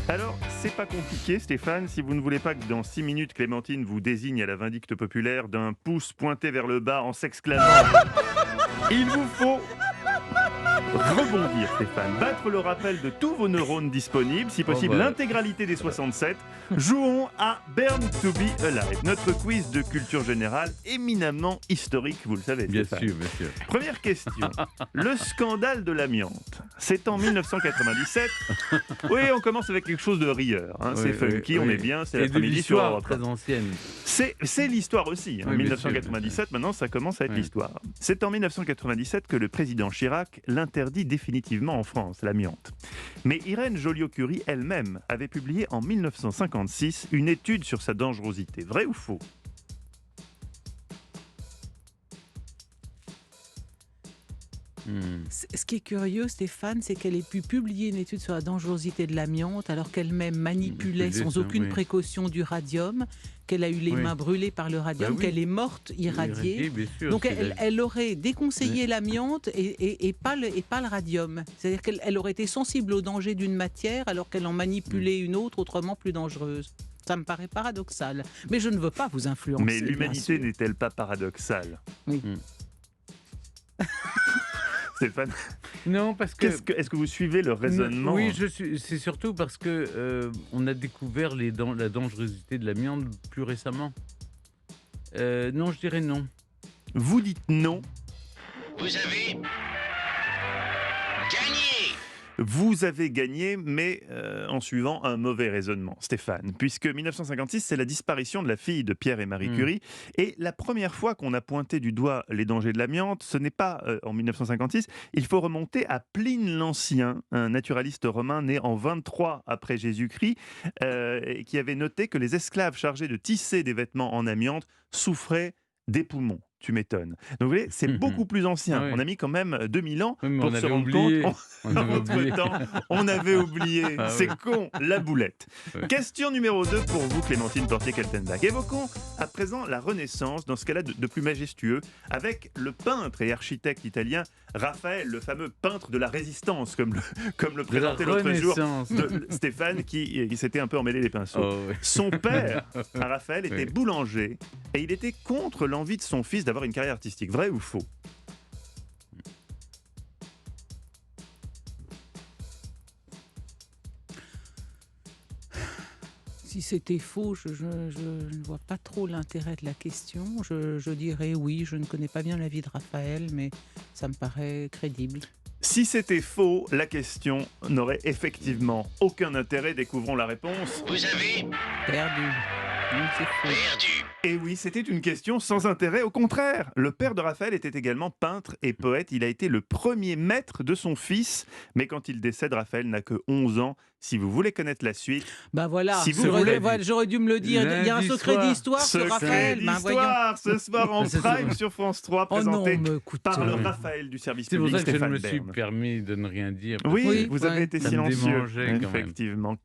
Alors, c'est pas compliqué, Stéphane. Si vous ne voulez pas que dans 6 minutes, Clémentine vous désigne à la vindicte populaire d'un pouce pointé vers le bas en s'exclamant il vous faut rebondir, Stéphane. Battre le rappel de tous vos neurones disponibles, si possible l'intégralité des 67. Jouons à Born to be Alive, notre quiz de culture générale éminemment historique, vous le savez, Stéphane. Bien sûr. Première question. Le scandale de l'amiante. C'est en 1997. Oui, on commence avec quelque chose de rieur. C'est funky, on est bien, c'est l'après-midi sur l'histoire Europe. très ancienne. C'est l'histoire aussi. En 1997, maintenant, ça commence à être l'histoire. C'est en 1997 que le président Chirac l'interdit définitivement en France, l'amiante. Mais Irène Joliot-Curie elle-même avait publié en 1956 une étude sur sa dangerosité. Vrai ou faux ? Ce qui est curieux, Stéphane, c'est qu'elle ait pu publier une étude sur la dangerosité de l'amiante alors qu'elle-même manipulait sans aucune précaution du radium, qu'elle a eu les mains brûlées par le radium, qu'elle est morte irradiée. Donc elle aurait déconseillé l'amiante et pas le radium. C'est-à-dire qu'elle aurait été sensible au danger d'une matière alors qu'elle en manipulait une autre autrement plus dangereuse. Ça me paraît paradoxal. Mais je ne veux pas vous influencer. Mais l'humanité n'est-elle pas paradoxale ? Oui. Stéphane, non, parce que... Est-ce que vous suivez le raisonnement ? Oui, c'est surtout parce que on a découvert la dangerosité de l'amiante plus récemment. Non, je dirais non. Vous dites non. Vous avez gagné. Vous avez gagné, mais en suivant un mauvais raisonnement, Stéphane, puisque 1956, c'est la disparition de la fille de Pierre et Marie Curie, et la première fois qu'on a pointé du doigt les dangers de l'amiante, ce n'est pas en 1956, il faut remonter à Pline l'Ancien, un naturaliste romain né en 23 après Jésus-Christ, qui avait noté que les esclaves chargés de tisser des vêtements en amiante souffraient des poumons. Tu m'étonnes. Donc vous voyez, c'est beaucoup plus ancien. On a mis quand même 2000 ans pour se rendre compte. Entre-temps, on avait oublié. C'est con, la boulette. Question numéro 2 pour vous, Clémentine Portier-Kaltenbach. Évoquons à présent la Renaissance dans ce qu'elle a de plus majestueux avec le peintre et architecte italien Raphaël, le fameux peintre de la Résistance, comme le présentait l'autre jour Stéphane, qui s'était un peu emmêlé les pinceaux. Son père, Raphaël, était boulanger et il était contre l'envie de son fils d'avoir une carrière artistique. Vrai ou faux ? Si c'était faux, je ne vois pas trop l'intérêt de la question. Je dirais oui, je ne connais pas bien la vie de Raphaël, mais ça me paraît crédible. Si c'était faux, la question n'aurait effectivement aucun intérêt. Découvrons la réponse. Vous avez Perdu. C'est faux. perdu. Et oui, c'était une question sans intérêt. Au contraire, le père de Raphaël était également peintre et poète. Il a été le premier maître de son fils. Mais quand il décède, Raphaël n'a que 11 ans. Si vous voulez connaître la suite... Ben voilà, si vous voulez... j'aurais dû me le dire. Il y a un secret d'histoire sur Raphaël. D'histoire, ce soir en prime sur France 3, présenté par le Raphaël du service public. C'est pour ça que je me Stéphane suis permis de ne rien dire. Oui, vous avez été ça silencieux, me démangeait quand même. effectivement.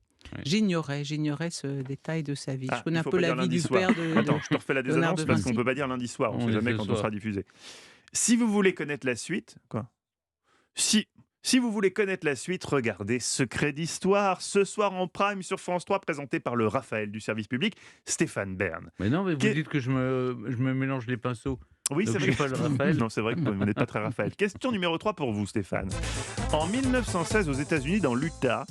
J'ignorais ce détail de sa vie. Je connais un peu la vie du soir. père de... Attends, je te refais la désannonce parce qu'on ne peut pas dire lundi soir. On ne sait jamais quand on sera diffusé. Si vous voulez connaître la suite... Quoi ? Si vous voulez connaître la suite, regardez Secret d'Histoire, ce soir en prime sur France 3, présenté par le Raphaël du service public, Stéphane Bern. Mais non, mais vous dites que je me mélange les pinceaux. Oui, donc c'est vrai. Pas le Raphaël. Non, c'est vrai que vous n'êtes pas très Raphaël. Question numéro 3 pour vous, Stéphane. En 1916, aux États-Unis, dans l'Utah,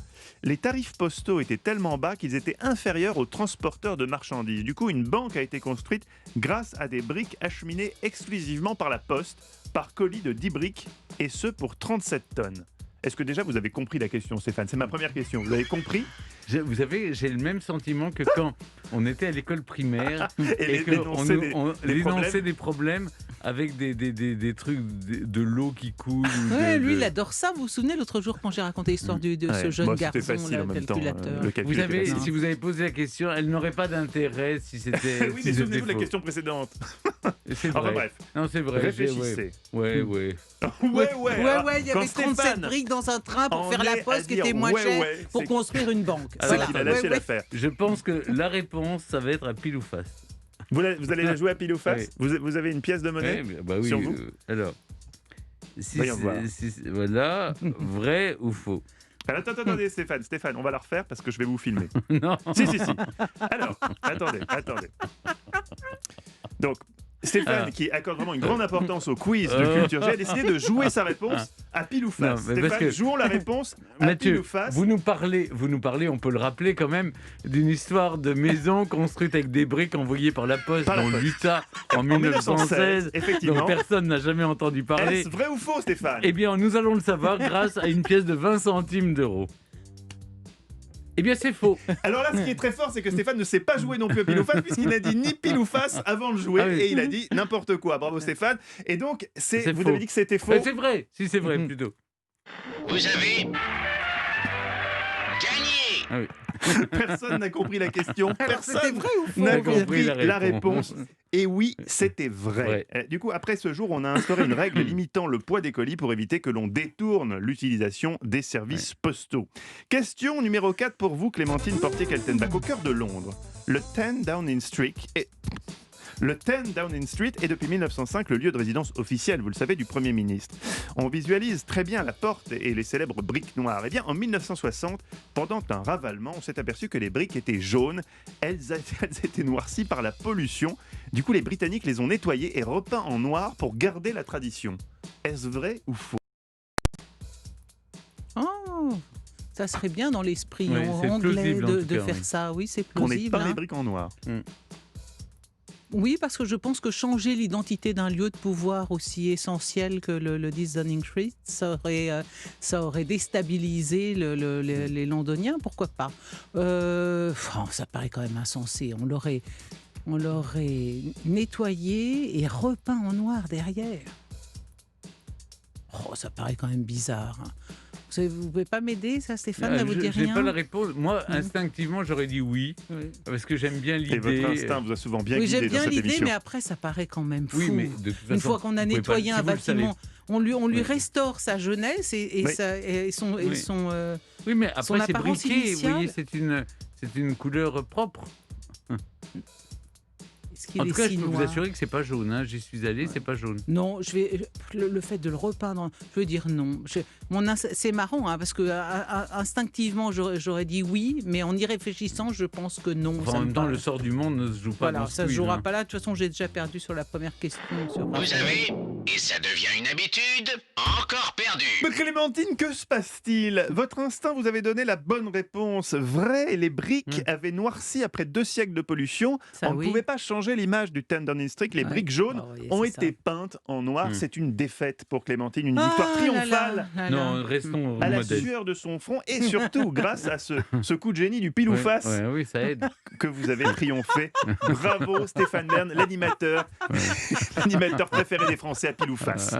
les tarifs postaux étaient tellement bas qu'ils étaient inférieurs aux transporteurs de marchandises. Du coup, une banque a été construite grâce à des briques acheminées exclusivement par la poste, par colis de 10 briques, et ce pour 37 tonnes. Est-ce que déjà vous avez compris la question, Stéphane ? C'est ma première question. Vous avez compris ? Vous savez, j'ai le même sentiment que quand on était à l'école primaire et qu'on dénonçait des problèmes avec des trucs, de l'eau qui coule. Lui, il adore ça. Vous vous souvenez l'autre jour quand j'ai raconté l'histoire de ce jeune garçon, le calculateur. Vous savez, si vous avez posé la question, elle n'aurait pas d'intérêt si c'était. Oui, mais souvenez-vous de la question précédente. C'est vrai. Enfin bref. Non, c'est vrai. Réfléchissez. Ouais. Il y avait 37 briques dans un train pour faire la poste qui était moins chère pour construire une banque. C'est qu'il a lâché l'affaire. Je pense que la réponse, ça va être à pile ou face. Vous allez la jouer à pile ou face ? Vous avez une pièce de monnaie sur vous ? Alors, voilà, vrai ou faux ? Alors, attendez, Stéphane, on va la refaire parce que je vais vous filmer. Non. Si. Alors, attendez. Donc, Stéphane, qui accorde vraiment une grande importance au quiz de Culture G, a décidé de jouer sa réponse à pile ou face. Non, Stéphane, jouons la réponse à Mathieu, pile ou face. vous nous parlez, on peut le rappeler quand même, d'une histoire de maison construite avec des briques envoyées par la Poste dans l'Utah en 1916, effectivement. dont personne n'a jamais entendu parler. Est-ce vrai ou faux, Stéphane? Eh bien, nous allons le savoir grâce à une pièce de 20 centimes d'euros. Eh bien, c'est faux. Alors là, ce qui est très fort, c'est que Stéphane ne sait pas jouer non plus à pile ou face, puisqu'il n'a dit ni pile ou face avant de jouer, et il a dit n'importe quoi. Bravo Stéphane. Et donc, vous avez dit que c'était faux. C'est vrai, si c'est vrai plutôt. Vous avez gagné. Ah oui. Personne n'a compris la question. Personne vrai ou faux? n'a compris la réponse. Et oui, c'était vrai. Ouais. Du coup, après ce jour, on a instauré une règle limitant le poids des colis pour éviter que l'on détourne l'utilisation des services postaux. Question numéro 4 pour vous, Clémentine Portier-Kaltenbach. Au cœur de Londres, le 10 Downing Street est depuis 1905 le lieu de résidence officiel, vous le savez, du Premier ministre. On visualise très bien la porte et les célèbres briques noires. Eh bien, en 1960, pendant un ravalement, on s'est aperçu que les briques étaient jaunes. Elles étaient noircies par la pollution. Du coup, les Britanniques les ont nettoyées et repeints en noir pour garder la tradition. Est-ce vrai ou faux? Oh, ça serait bien dans l'esprit c'est anglais plausible, en tout de cas, faire oui. ça. Oui, c'est Qu'on ait plausible. peint les briques en noir. Oui, parce que je pense que changer l'identité d'un lieu de pouvoir aussi essentiel que le 10 Downing Street, ça aurait déstabilisé les Londoniens, pourquoi pas. Ça paraît quand même insensé. On l'aurait nettoyé et repeint en noir derrière. Ça paraît quand même bizarre. Vous pouvez pas m'aider, ça, Stéphane, ça vous dit rien? Je n'ai pas la réponse. Moi, instinctivement, j'aurais dit oui, parce que j'aime bien l'idée. Et votre instinct vous a souvent bien guidé j'aime dans bien cette l'idée, émission. mais après, ça paraît quand même fou. Oui, mais de toute façon, une fois qu'on a nettoyé un bâtiment, on lui restaure sa jeunesse et son Oui, mais après, c'est apparence briqué. Vous initiale. voyez, c'est une couleur propre. En tout cas, je peux vous assurer que c'est pas jaune. Hein. J'y suis allé, c'est pas jaune. Non, le fait de le repeindre, je veux dire non. C'est marrant, hein, parce que instinctivement, j'aurais dit oui, mais en y réfléchissant, je pense que non. En même temps, le sort du monde ne se joue pas dans ce ça ne quiz, jouera hein. pas là. De toute façon, j'ai déjà perdu sur la première question. Vous avez, et ça devient une habitude, encore perdu. Mais Clémentine, que se passe-t-il? Votre instinct vous avait donné la bonne réponse. Vrai, les briques avaient noirci après 2 siècles de pollution. On ne pouvait pas changer l'image du 10 Downing Street. Les briques jaunes ont été peintes en noir. C'est une défaite pour Clémentine, une victoire triomphale. Non, restons à la modestes. sueur de son front et surtout grâce à ce coup de génie du pile ou face Oui, ça aide. que vous avez triomphé. Bravo Stéphane Bern, l'animateur préféré des Français à pile ou face.